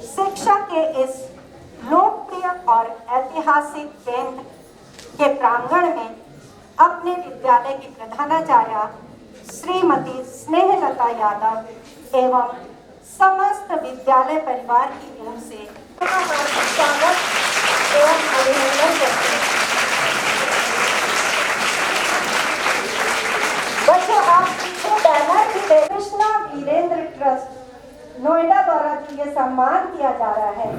शिक्षा के इस लोकप्रिय और ऐतिहासिक केंद्र के प्रांगण में अपने विद्यालय की प्रधानाचार्य श्रीमती स्नेहलता यादव एवं समस्त विद्यालय परिवार की ओर से स्वागत एवं अभिनंदन करते हैं। बच्चों, आप पीछे बैनर भी देख, कृष्णा वीरेंद्र ट्रस्ट नोएडा द्वारा जो ये सम्मान किया जा रहा है,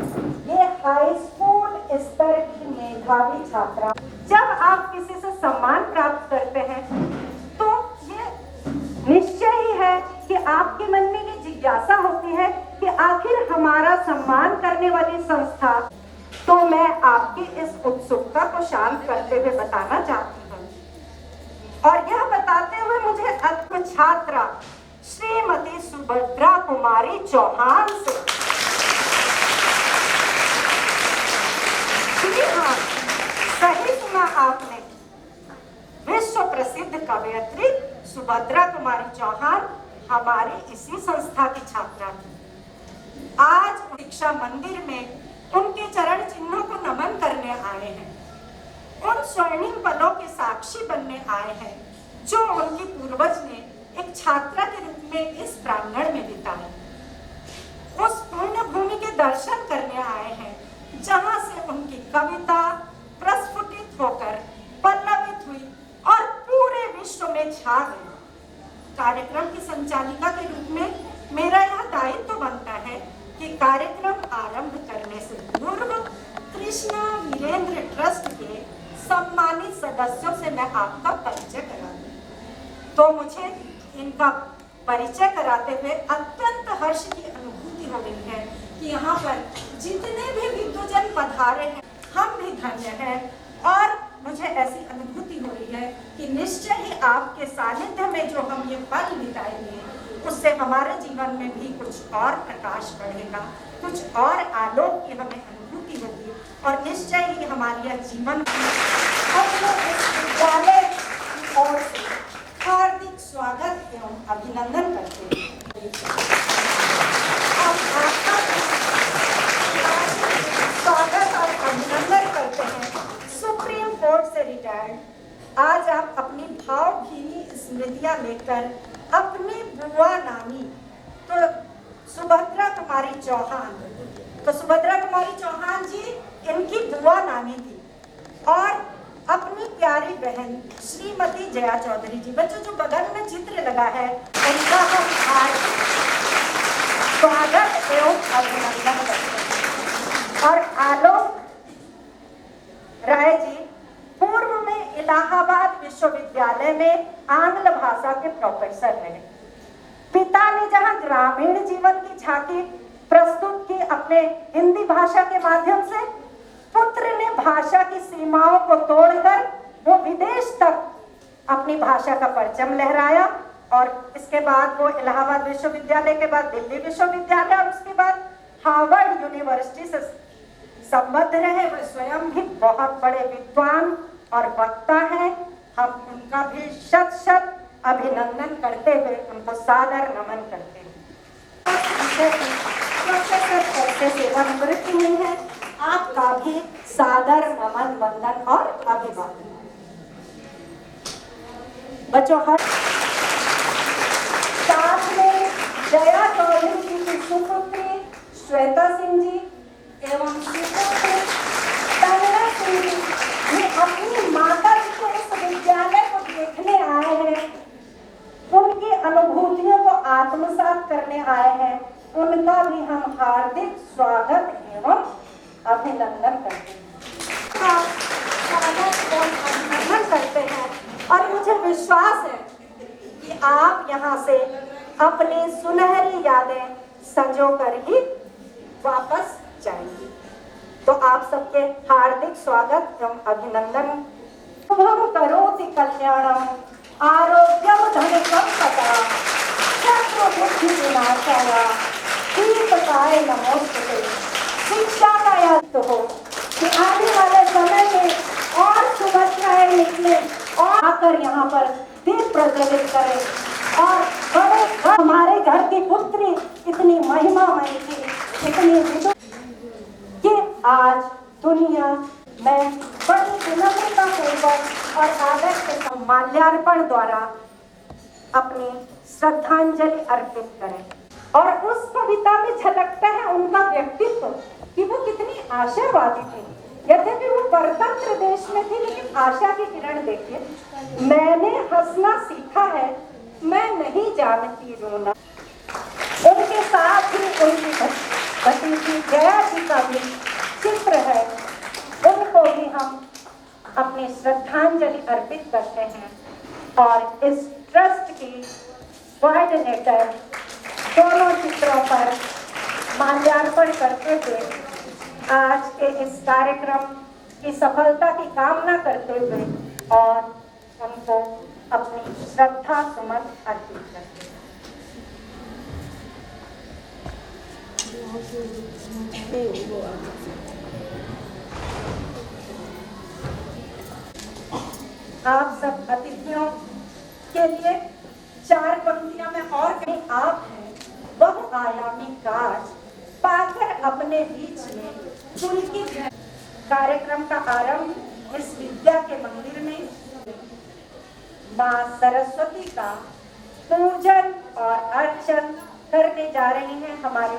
ये हाई स्कूल स्तर की मेधावी छात्रा। जब आप किसी से सम्मान प्राप्त करते हैं तो ये निश्चय ही है कि आपके मन में ये जिज्ञासा होती है कि आखिर हमारा सम्मान करने वाली संस्था। तो मैं आपकी इस उत्सुकता को शांत करते हुए बताना चाहती हूँ और यह बताते हुए मुझे अद्भुत छात्रा श्रीमती सुभद्रा कुमारी चौहान से, जी हाँ, सही सुना आपने, विश्व प्रसिद्ध कवयित्री सुभद्रा कुमारी चौहान हमारी इसी संस्था की छात्रा थी। आज शिक्षा मंदिर में उनके चरण चिन्हों को नमन करने आए हैं, उन स्वर्णिम पलों के साक्षी बनने आए हैं जो उनकी पूर्वज ने एक छात्रा के रूप में इस प्रांगण में बिताए। उस पुण्य भूमि के दर्शन करने आए हैं जहां से उनकी कविता प्रस्फुटित होकर पल्लवित हुई और पूरे विश्व में छा गई। कार्यक्रम की संचालिका के रूप में मेरा यह दायित्व बनता है कि कार्यक्रम आरंभ करने से पूर्व कृष्णा वीरेंद्र ट्रस्ट के सम्मानित सदस्यों से मैं आपका परिचय करा दूं। तो मुझे इनका परिचय कराते हुए अत्यंत हर्ष की अनुभूति हो रही है कि यहाँ पर जितने भी विद्वजन पधारे हैं, हम भी धन्य हैं और मुझे ऐसी अनुभूति हो रही है कि निश्चय ही आपके सानिध्य में जो हम ये पल बिताएंगे उससे हमारे जीवन में भी कुछ और प्रकाश बढ़ेगा, कुछ और आलोक की हमें अनुभूति होगी और निश्चय ही हमारी यह जीवन विद्यालय और हार्दिक स्वागत एवं अभिनंदन करते हैं। स्वागत और अभिनंदन करते हैं सुप्रीम कोर्ट से रिटायर्ड। आज आप अपनी भावभीनी स्मृतियां लेकर अपनी बुआ नानी तो सुभद्रा कुमारी चौहान, तो सुभद्रा कुमारी चौहान जी इनकी बुआ नानी थी और अपनी प्यारी बहन श्रीमती जया चौधरी जी, बच्चों जो बगल में चित्र लगा है उनका हम आज स्वागत एवं अभिनंदन करते हैं। और आलोक राय जी पूर्व में इलाहाबाद विश्वविद्यालय में आंग्ल भाषा के प्रोफेसर रहे। पिता ने जहां ग्रामीण जीवन की झांकी प्रस्तुत की अपने हिंदी भाषा के माध्यम से, पुत्र ने भाषा की सीमाओं को तोड़कर वो विदेश तक अपनी भाषा का परचम लहराया और इसके बाद वो इलाहाबाद विश्वविद्यालय के बाद दिल्ली विश्वविद्यालय और उसके बाद हार्वर्ड यूनिवर्सिटी से संबद्ध रहे। वे स्वयं भी बहुत बड़े विद्वान और वक्ता हैं। हम उनका भी शत शत अभिनंदन करते हुए उनको सादर नमन करते हैं। प्रोफेसर ऐसे सेवानिवृत्त हुई है, आपका भी सादर नमन, वंदन और अभिवादन। बच्चों, हर साथ में जया चौधरी जी की सुपुत्री श्वेता सिंह जी एवं सुपुत्री तन्ना सिंह जी ये अपनी माता जी के इस विद्यालय को देखने आए हैं, उनकी अनुभूतियों को आत्मसात करने आए हैं। उनका भी हम हार्दिक स्वागत एवं अभिनंदन करते हैं। अभिनंदन करते हैं और मुझे विश्वास है कि आप यहाँ से अपनी सुनहरी यादें संजो कर ही वापस जाएंगी। तो आप सबके हार्दिक स्वागत एवं अभिनंदन। शुभम करोति कल्याणम आरोग्यम धनकम सदा शत्रु बुद्धि विनाशाय दीपकाय नमोस्तुते। शिक्षा का याद हो कि आने वाले समय में और सुभद्राएं निकले और आकर यहाँ पर दीप प्रज्वलित करें और बड़े हमारे घर की पुत्री इतनी महिमामयी थी, इतनी विदुर कि आज दुनिया में बड़ी विनम्रता पूर्वक और आदर के माल्यार्पण द्वारा अपनी श्रद्धांजलि अर्पित करें। और उस कविता में झलकता है उनका व्यक्तित्व कि वो कितनी आशावादी थी। यद्यपि वो परतंत्र देश में थी, लेकिन आशा की किरण देखिए। मैंने हंसना सीखा है, मैं नहीं जानती रोना। उनके साथ ही उनकी भतीजी जया जी का भी चित्र है, उनको भी हम अपनी श्रद्धांजलि अर्पित करते हैं। और इस ट्रस्ट की कोऑर्डिनेटर दोनों चित्रों पर माल्यार्पण करते हुए आज के इस कार्यक्रम की सफलता की कामना करते हुए और उनको अपनी श्रद्धा सुमन अर्पित करते हैं। आप सब अतिथियों के लिए 4 पंक्तियों में और कहीं आप हैं, बहुआयामी काज पाकर अपने बीच में चुनकी। कार्यक्रम का आरंभ इस विद्या के मंदिर में माँ सरस्वती का पूजन और अर्चन करने जा रही हैं हमारे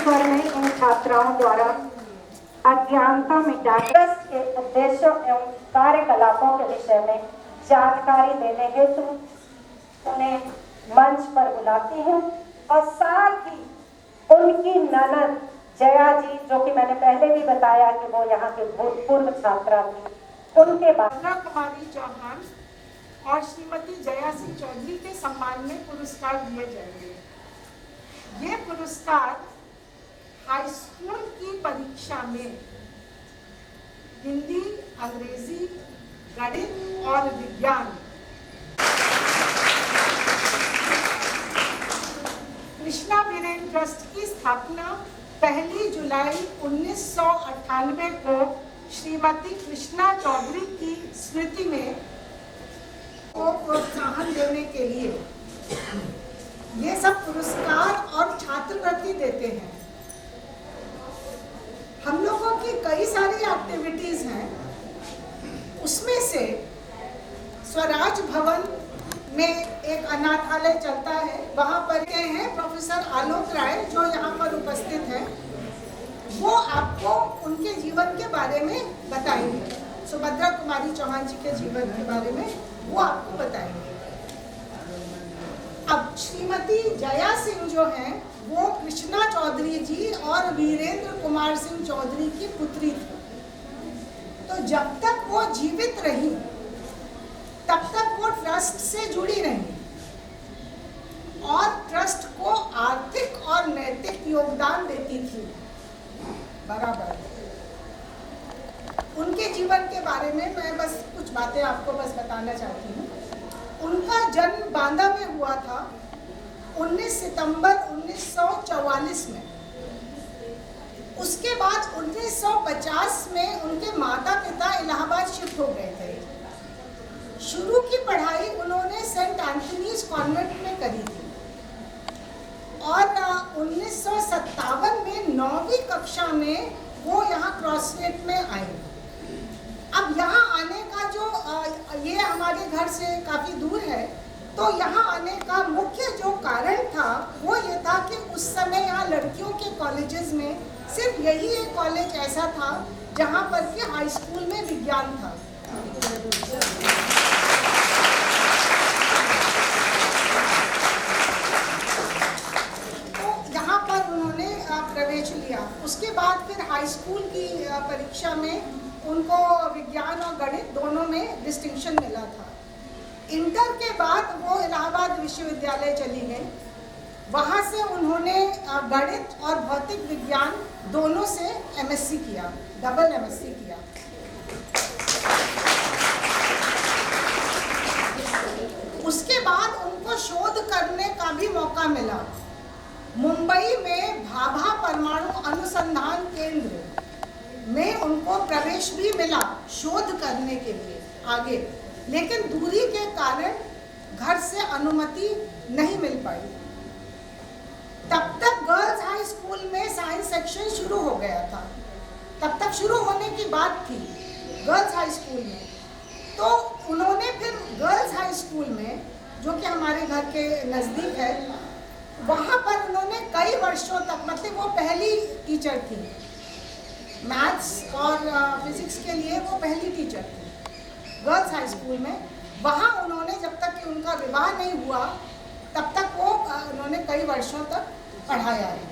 स्वर में इन छात्राओं द्वारा अज्ञानता मिटा ट्रस्ट के उद्देश्यों एवं कार्यकलापों के विषय में जानकारी देने हेतु उन्हें मंच पर बुलाती हूँ और साथ ही उनकी ननद जया जी, जो कि मैंने पहले भी बताया कि वो यहाँ के भूतपूर्व छात्रा थी, उनके बाद सुभद्रा कुमारी चौहान और श्रीमती जया सिंह चौधरी के सम्मान में पुरस्कार दिए जाएंगे। ये पुरस्कार हाई स्कूल की परीक्षा में हिंदी, अंग्रेजी, गणित और विज्ञान कृष्णा वीरेन ट्रस्ट की स्थापना 1 जुलाई 1998 को श्रीमती कृष्णा चौधरी की स्मृति में को प्रोत्साहन देने के लिए ये सब पुरस्कार और छात्रवृत्ति देते हैं। हम लोगों की कई सारी एक्टिविटीज हैं, उसमें से स्वराज भवन में एक अनाथालय चलता है, वहाँ पर के हैं प्रोफेसर आलोक राय जो यहाँ पर उपस्थित हैं, वो आपको उनके जीवन के बारे में बताएंगे। सुभद्रा कुमारी चौहान जी के जीवन के बारे में वो आपको बताएंगे। अब श्रीमती जया सिंह जो हैं वो कृष्णा चौधरी जी और वीरेंद्र कुमार सिंह चौधरी की पुत्री थी। तो जब तक वो जीवित रही तब तक वो ट्रस्ट से जुड़ी रही और ट्रस्ट को आर्थिक और नैतिक योगदान देती थी बराबर। उनके जीवन के बारे में मैं बस कुछ बातें आपको बस बताना चाहती हूँ। उनका जन्म बांदा में हुआ था 19 सितंबर 1944 में। उसके बाद 1950 में उनके माता पिता इलाहाबाद शिफ्ट हो गए थे। शुरू की पढ़ाई उन्होंने सेंट एंथनीज कॉन्वेंट में करी थी और 1957 में 9वीं कक्षा में वो यहाँ क्रॉसलेट में आई। अब यहाँ आने का जो ये हमारे घर से काफ़ी दूर है, तो यहाँ आने का मुख्य जो कारण था वो ये था कि उस समय यहाँ लड़कियों के कॉलेजेस में सिर्फ यही एक कॉलेज ऐसा था जहाँ पर कि हाई स्कूल में विज्ञान था। तो यहाँ पर उन्होंने प्रवेश लिया। उसके बाद फिर हाई स्कूल की परीक्षा में उनको विज्ञान और गणित दोनों में डिस्टिंक्शन मिला था। इंटर के बाद वो इलाहाबाद विश्वविद्यालय चली गई। वहाँ से उन्होंने गणित और भौतिक विज्ञान दोनों से एमएससी किया, डबल एमएससी किया। उसके बाद उनको शोध करने का भी मौका मिला। मुंबई में भाभा परमाणु अनुसंधान केंद्र में उनको प्रवेश भी मिला शोध करने के लिए आगे, लेकिन दूरी के कारण घर से अनुमति नहीं मिल पाई। तब तक गर्ल्स हाई स्कूल में साइंस सेक्शन शुरू हो गया था, तब तक शुरू होने की बात थी गर्ल्स हाई स्कूल में। तो उन्होंने फिर गर्ल्स हाई स्कूल में, जो कि हमारे घर के नज़दीक है, वहाँ पर उन्होंने कई वर्षों तक, मतलब वो पहली टीचर थी मैथ्स और फिजिक्स के लिए, वो पहली टीचर थी गर्ल्स हाई स्कूल में। वहाँ उन्होंने जब तक कि उनका विवाह नहीं हुआ तब तक वो उन्होंने कई वर्षों तक पढ़ाया है।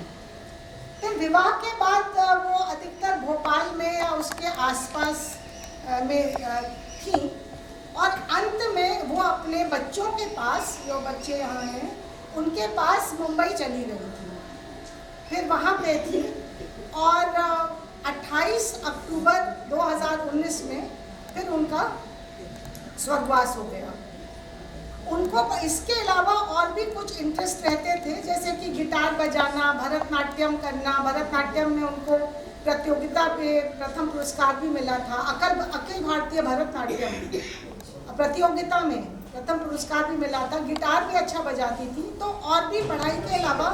फिर विवाह के बाद वो अधिकतर भोपाल में या उसके आसपास में थी और अंत में वो अपने बच्चों के पास, जो बच्चे यहाँ हैं उनके पास मुंबई चली गई थी। फिर वहाँ पे थी और 28 अक्टूबर 2019 में फिर उनका स्वर्गवास हो गया। उनको इसके अलावा और भी कुछ इंटरेस्ट रहते थे, जैसे कि गिटार बजाना, भरतनाट्यम करना। भरतनाट्यम में उनको प्रतियोगिता पे प्रथम पुरस्कार भी मिला था। अखिल भारतीय भरतनाट्यम प्रतियोगिता में प्रथम पुरस्कार भी मिला था। गिटार भी अच्छा बजाती थी। तो और भी पढ़ाई के अलावा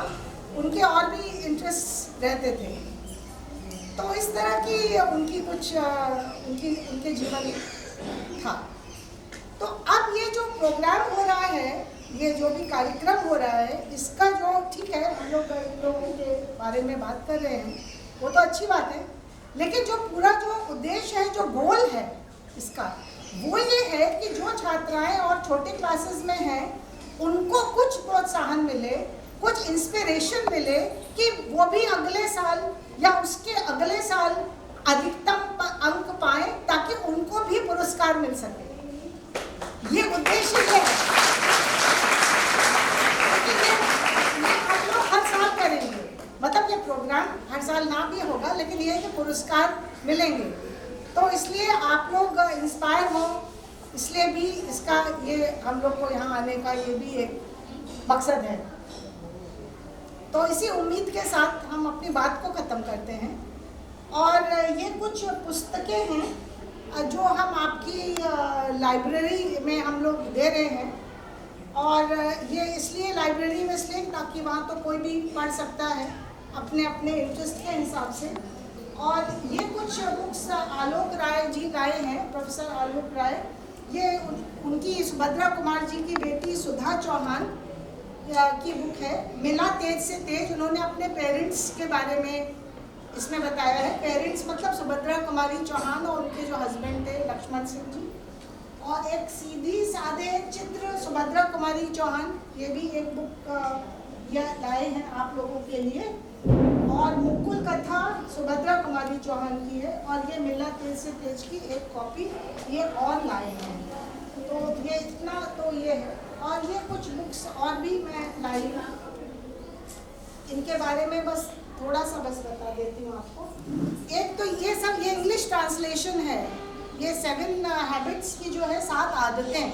उनके और भी इंटरेस्ट रहते थे। तो इस तरह की उनकी कुछ उनके जीवन था। तो अब ये जो प्रोग्राम हो रहा है ये जो भी कार्यक्रम हो रहा है इसका जो ठीक है, हम लोग इन लोगों के बारे में बात कर रहे हैं, वो तो अच्छी बात है, लेकिन जो पूरा जो उद्देश्य है, जो गोल है इसका, वो ये है कि जो छात्राएं और छोटे क्लासेस में हैं उनको कुछ प्रोत्साहन मिले, कुछ इंस्पिरेशन मिले कि वो भी अगले साल या उसके अगले साल अधिकतम अंक पाएं ताकि उनको भी पुरस्कार मिल सके। ये उद्देश्य है। ये हम लोग हर साल करेंगे, मतलब ये प्रोग्राम हर साल ना भी होगा, लेकिन ये है कि पुरस्कार मिलेंगे। तो इसलिए आप लोग इंस्पायर हो, इसलिए भी इसका ये हम लोग को यहाँ आने का ये भी एक मकसद है। तो इसी उम्मीद के साथ हम अपनी बात को ख़त्म करते हैं। और ये कुछ पुस्तकें हैं जो हम आपकी लाइब्रेरी में हम लोग दे रहे हैं, और ये इसलिए लाइब्रेरी में इसलिए ताकि वहाँ तो कोई भी पढ़ सकता है अपने अपने इंटरेस्ट के हिसाब से। और ये कुछ बुक्स आलोक राय जी लाए हैं, प्रोफेसर आलोक राय, ये उनकी सुभद्रा कुमार जी की बेटी सुधा चौहान की बुक है, मिला तेज से तेज। उन्होंने अपने पेरेंट्स के बारे में इसमें बताया है। पेरेंट्स मतलब सुभद्रा कुमारी चौहान और उनके जो हस्बैंड थे लक्ष्मण सिंह जी, और एक सीधी सादे चित्र सुभद्रा कुमारी चौहान, ये भी एक बुक यह लाए हैं आप लोगों के लिए। और मुकुल कथा सुभद्रा कुमारी चौहान की है, और ये मिला तेज से तेज की एक कॉपी ये और लाए हैं। तो ये इतना तो ये है। और ये कुछ बुक्स और भी मैं लाई हूँ, इनके बारे में बस थोड़ा सा बस बता देती हूँ आपको। एक तो ये सब ये इंग्लिश ट्रांसलेशन है, ये 7 हैबिट्स की जो है 7 आदतें,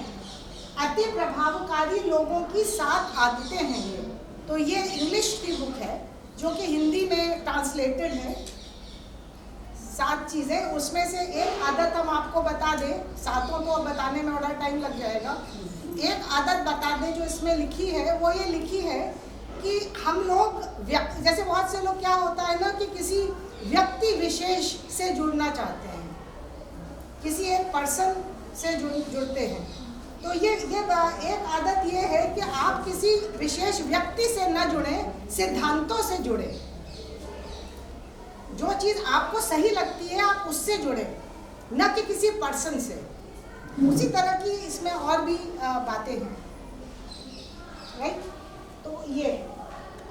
अति प्रभावकारी लोगों की 7 आदतें हैं ये। तो ये इंग्लिश की बुक है जो कि हिंदी में ट्रांसलेटेड है। 7 चीज़ें, उसमें से एक आदत हम आपको बता दें, 7 को बताने में बड़ा टाइम लग जाएगा। एक आदत बता दें जो इसमें लिखी है, वो ये लिखी है कि हम लोग जैसे बहुत से लोग क्या होता है ना कि किसी व्यक्ति विशेष से जुड़ना चाहते हैं, किसी एक पर्सन से जुड़ते हैं। तो ये एक आदत ये है कि आप किसी विशेष व्यक्ति से न जुड़े, सिद्धांतों से जुड़े। जो चीज़ आपको सही लगती है आप उससे जुड़े, न कि किसी पर्सन से। उसी तरह की इसमें और भी बातें हैं, राइट। तो ये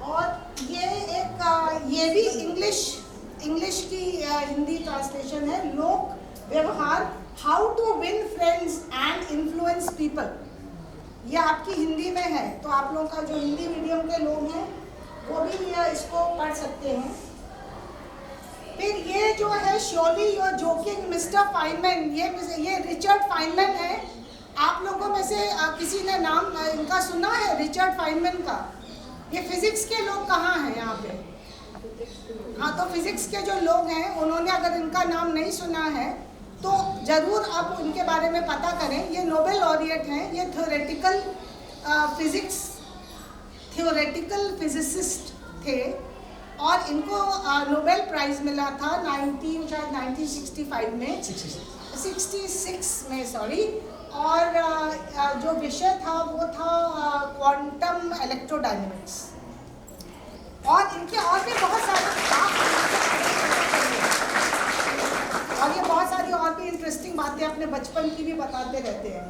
और ये एक ये भी इंग्लिश की हिंदी ट्रांसलेशन है, लोक व्यवहार, how to win friends and influence people. ये आपकी हिंदी में है, तो आप लोगों का जो हिंदी मीडियम के लोग हैं वो भी इसको पढ़ सकते हैं। फिर ये जो है surely your joking mister Feynman, ये रिचर्ड फाइनमैन है। आप लोगों में से किसी ने नाम इनका सुना है, रिचर्ड फाइनमैन का? ये फिजिक्स के लोग कहाँ हैं यहाँ पे? हाँ, तो फिजिक्स के जो लोग हैं उन्होंने अगर इनका नाम नहीं सुना है तो ज़रूर आप उनके बारे में पता करें। ये नोबेल लॉरिएट हैं, ये थ्योरेटिकल फिजिसिस्ट थे, और इनको नोबेल प्राइज़ मिला था 1965 में, 66 में सॉरी। और जो विषय था वो था क्वांटम इलेक्ट्रोडायनेमिक्स। और इनके और भी बहुत सारे और ये बहुत सारी और भी इंटरेस्टिंग बातें अपने बचपन की भी बताते रहते हैं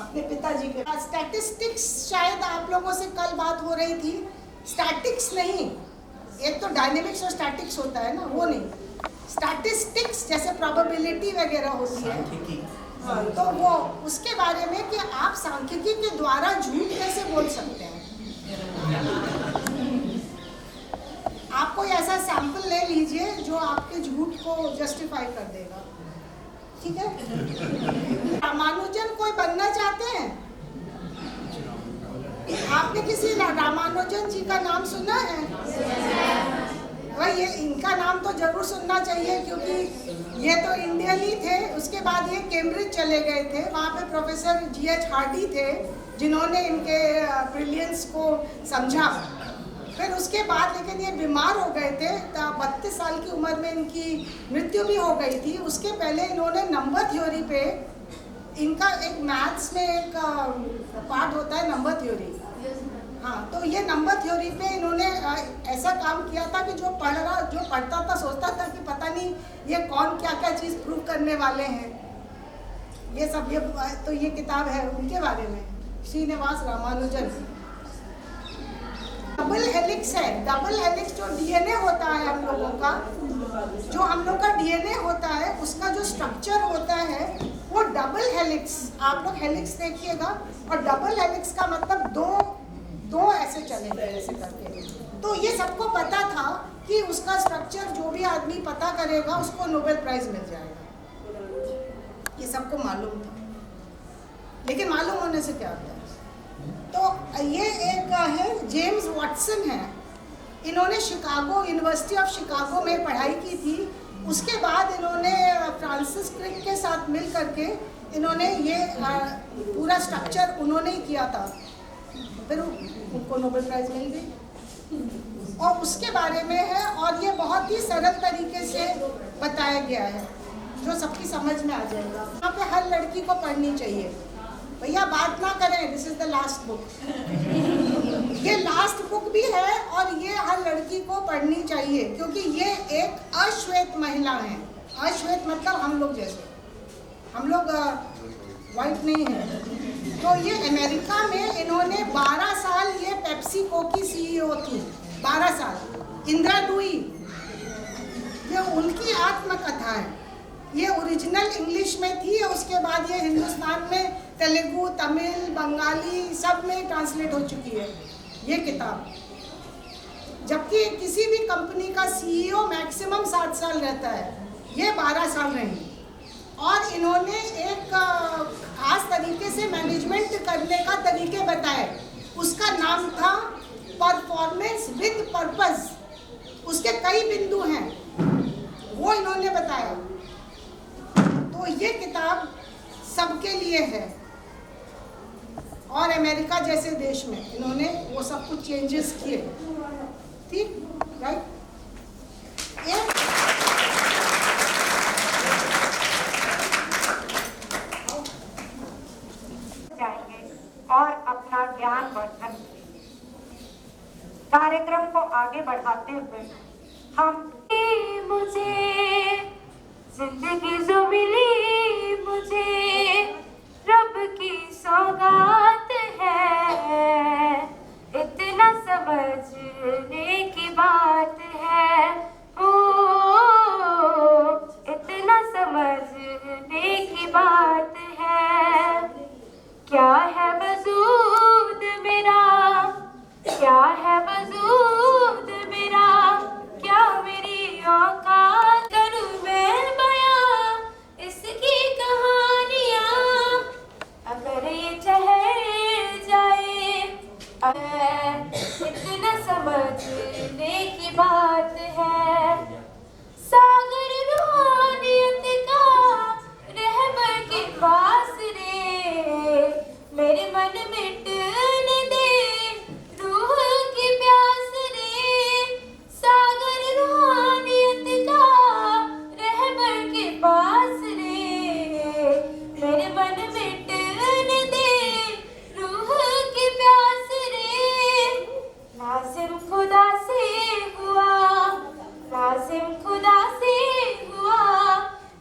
अपने पिताजी के। स्टैटिस्टिक्स, शायद आप लोगों से कल बात हो रही थी, स्टैटिक्स नहीं, एक तो डायनेमिक्स और स्टैटिक्स होता है ना, वो नहीं, स्टैटिस्टिक्स जैसे प्रोबेबिलिटी वगैरह होती है। हाँ, तो वो उसके बारे में कि आप सांख्यिकी के द्वारा झूठ कैसे बोल सकते हैं। आप कोई ऐसा सैंपल ले लीजिए जो आपके झूठ को जस्टिफाई कर देगा, ठीक है। रामानुजन कोई बनना चाहते हैं? आपने किसी रामानुजन जी का नाम सुना है? भाई ये इनका नाम तो जरूर सुनना चाहिए, क्योंकि ये तो इंडियन ही थे। उसके बाद ये कैम्ब्रिज चले गए थे, वहाँ पे प्रोफेसर G.H. हार्डी थे जिन्होंने इनके ब्रिलियंस को समझा। फिर उसके बाद लेकिन ये बीमार हो गए थे, 32 साल की उम्र में इनकी मृत्यु भी हो गई थी। उसके पहले इन्होंने नंबर थ्योरी पे इनका एक मैथ्स में एक पार्ट होता है नंबर थ्योरी। हाँ, तो ये नंबर थ्योरी पे इन्होंने ऐसा काम किया था कि जो पढ़ता था सोचता था कि पता नहीं ये कौन क्या क्या चीज़ प्रूव करने वाले हैं। ये सब ये किताब है उनके बारे में, श्रीनिवास रामानुजन। डबल हेलिक्स है। डबल हेलिक्स जो डीएनए होता है हम लोगों का, जो हम लोग का डीएनए होता है उसका जो स्ट्रक्चर होता है वो डबल हेलिक्स। आप लोग हेलिक्स देखिएगा, और डबल हेलिक्स का मतलब दो ऐसे चलेंगे ऐसे करके। तो ये सबको पता था कि उसका स्ट्रक्चर जो भी आदमी पता करेगा उसको नोबेल प्राइज मिल जाएगा। ये सबको मालूम था, लेकिन मालूम होने से क्या होता है। तो ये एक है जेम्स वाटसन है। इन्होंने शिकागो, यूनिवर्सिटी ऑफ शिकागो में पढ़ाई की थी। उसके बाद इन्होंने फ्रांसिस क्रिक के साथ मिल करके इन्होंने ये पूरा स्ट्रक्चर उन्होंने ही किया था। फिर उनको नोबेल प्राइज मिल गई, और उसके बारे में है। और ये बहुत ही सरल तरीके से बताया गया है जो सबकी समझ में आ जाएगा। यहाँ पे हर लड़की को पढ़नी चाहिए। भैया बात ना करें, this is the last book. ये लास्ट बुक भी है और ये हर लड़की को पढ़नी चाहिए, क्योंकि ये एक अश्वेत महिला है। अश्वेत मतलब हम लोग जैसे, हम लोग वाइट नहीं है। तो ये अमेरिका में इन्होंने 12 साल ये पेप्सिको की सीईओ थी। 12 साल। इंदिरा लुई, ये उनकी आत्मकथा है। ये ओरिजिनल इंग्लिश में थी, उसके बाद ये हिंदुस्तान में तेलुगु, तमिल, बंगाली सब में ट्रांसलेट हो चुकी है ये किताब। जबकि किसी भी कंपनी का सीईओ मैक्सिमम 7 साल रहता है, ये 12 साल रही। और इन्होंने एक खास तरीके से मैनेजमेंट करने का तरीके बताए। उसका नाम था परफॉर्मेंस विद पर्पस। उसके कई बिंदु हैं, वो इन्होंने बताया। तो ये किताब सबके लिए है। और अमेरिका जैसे देश में इन्होंने वो सब कुछ चेंजेस किए। ठीक, राइट। जाएंगे और अपना ज्ञान वर्धन कार्यक्रम को आगे बढ़ाते हुए हम मुझे जिंदगी जो मिली मुझे रब की सौगात है, इतना समझने की बात है, ओ इतना समझने की बात है। क्या है वजूद मेरा, क्या है वजूद मेरा, क्या मेरी औकात करूं मैं बयां इसकी कहानियां, अगर ये ठहर जाए इतना समझने की बात है। सागर रूहानियत का रहबर के पास रे, मेरे मन मिटने दे रूह की प्यास रे। सागर रूहानियत का रहबर के पास रे, मेरे मन मिटने दे रूह की प्यास रे। लाजिम खुदा से हुआ, लाजिम खुदा से हुआ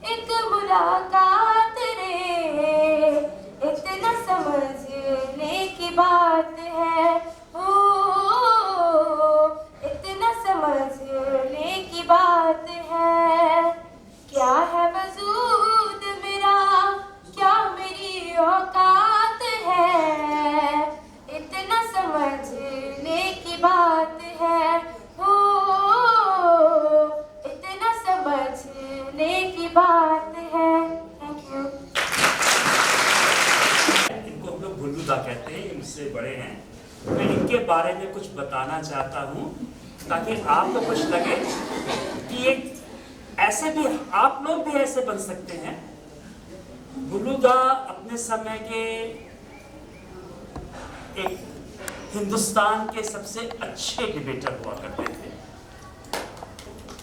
एक मुलाकात रे, इतना समझने की बात है, ओ इतना समझने की बात है। क्या है वजूद मेरा, क्या मेरी औकात है, इतना समझने की बात है, ओ इतना समझने की बात है। Thank you. इनको हम लोग भुल्लुदा कहते हैं, मुझसे बड़े हैं। मैं इनके बारे में कुछ बताना चाहता हूँ ताकि आपको कुछ लगे कि ये ऐसे भी, आप लोग भी ऐसे बन सकते हैं। भुल्लुदा अपने समय के एक हिंदुस्तान के सबसे अच्छे डिबेटर हुआ करते थे।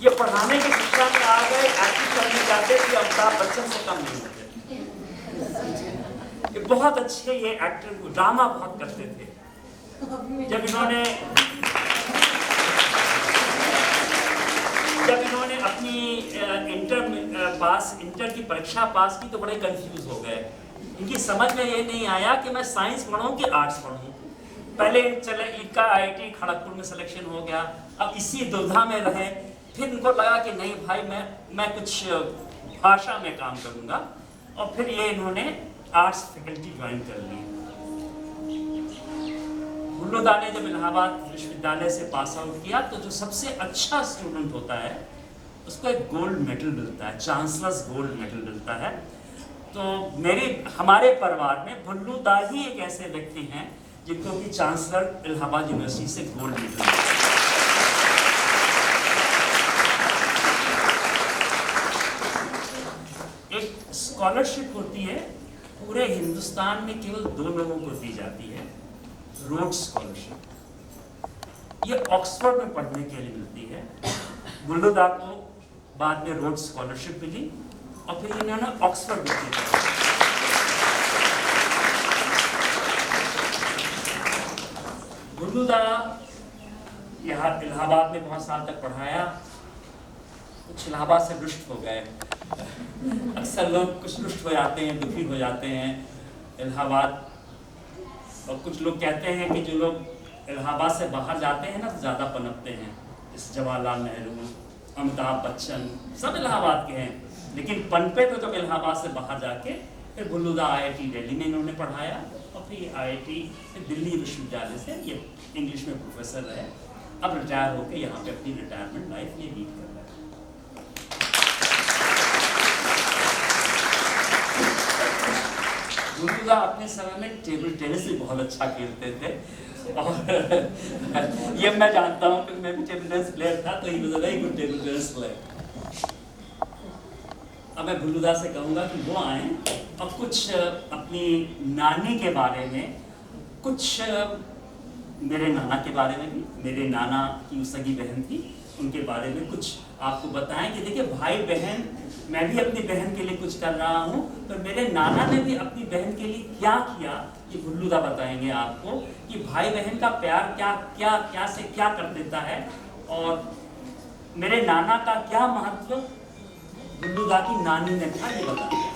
ये पढ़ाने की शिक्षा में आ गए, एक्टिंग करने जाते थे, अमिताभ बच्चन से कम नहीं होते। बहुत अच्छे ये एक्टर, ड्रामा बहुत करते थे। जब इन्होंने अपनी इंटर की परीक्षा पास की तो बड़े कंफ्यूज हो गए। इनकी समझ में ये नहीं आया कि मैं साइंस पढ़ूं कि आर्ट्स पढ़ूं। पहले चले इनका IIT खड़गपुर में सिलेक्शन हो गया, अब इसी दुविधा में रहे। फिर इनको लगा कि नहीं भाई मैं कुछ भाषा में काम करूंगा, और फिर ये इन्होंने आर्ट्स फैकल्टी ज्वाइन कर ली। भुल्लू दा ने जब इलाहाबाद विश्वविद्यालय से पास आउट किया तो जो सबसे अच्छा स्टूडेंट होता है उसको एक गोल्ड मेडल मिलता है, चांसलर्स गोल्ड मेडल मिलता है। तो हमारे परिवार में भुल्लू दा ही एक ऐसे व्यक्ति हैं जिनको कि चांसलर इलाहाबाद यूनिवर्सिटी से गोल्ड मेडल मिलता है। एक स्कॉलरशिप होती है, पूरे हिंदुस्तान में केवल 2 लोगों को दी जाती है, रोड्स स्कॉलरशिप। ये ऑक्सफोर्ड में पढ़ने के लिए मिलती है। भुल्लू दा को बाद में रोड्स स्कॉलरशिप मिली और फिर इन्होंने ऑक्सफोर्ड में किया। भुल्लू दा यहाँ इलाहाबाद में बहुत साल तक पढ़ाया। कुछ इलाहाबाद से रुष्ट हो गए। अक्सर लोग कुछ रुष्ट हो जाते हैं, दुखी हो जाते हैं इलाहाबाद। और कुछ लोग कहते हैं कि जो लोग इलाहाबाद से बाहर जाते हैं ना तो ज़्यादा पनपते हैं। जैसे जवाहरलाल नेहरू, अमिताभ बच्चन, सब इलाहाबाद के हैं, लेकिन पनपे तो जब इलाहाबाद से बाहर जाके फिर भुल्लू दा IIT दिल्ली में इन्होंने पढ़ाया और फिर IIT दिल्ली विश्वविद्यालय से ये इंग्लिश में प्रोफेसर रहे। अब रिटायर होकर यहाँ पे अपनी रिटायरमेंट लाइफ ये लीड कर रहे हैं। भुल्लू दा अपने समय में टेबल टेनिस भी बहुत अच्छा खेलते थे, और ये मैं जानता हूँ कि मैं भी टेबल टेनिस प्लेयर था, तो he was a very good table tennis player. अब मैं भुल्लू दा से कहूँगा कि वो आए और कुछ अपनी नानी के बारे में, कुछ मेरे नाना के बारे में भी, मेरे नाना की सगी बहन थी उनके बारे में कुछ आपको बताएं कि देखिए भाई बहन, मैं भी अपनी बहन के लिए कुछ कर रहा हूँ, तो मेरे नाना ने भी अपनी बहन के लिए क्या किया ये भुल्लू दा बताएंगे आपको, कि भाई बहन का प्यार क्या से क्या कर देता है, और मेरे नाना का क्या महत्व भुल्लू दा की नानी ने था, ये बताया।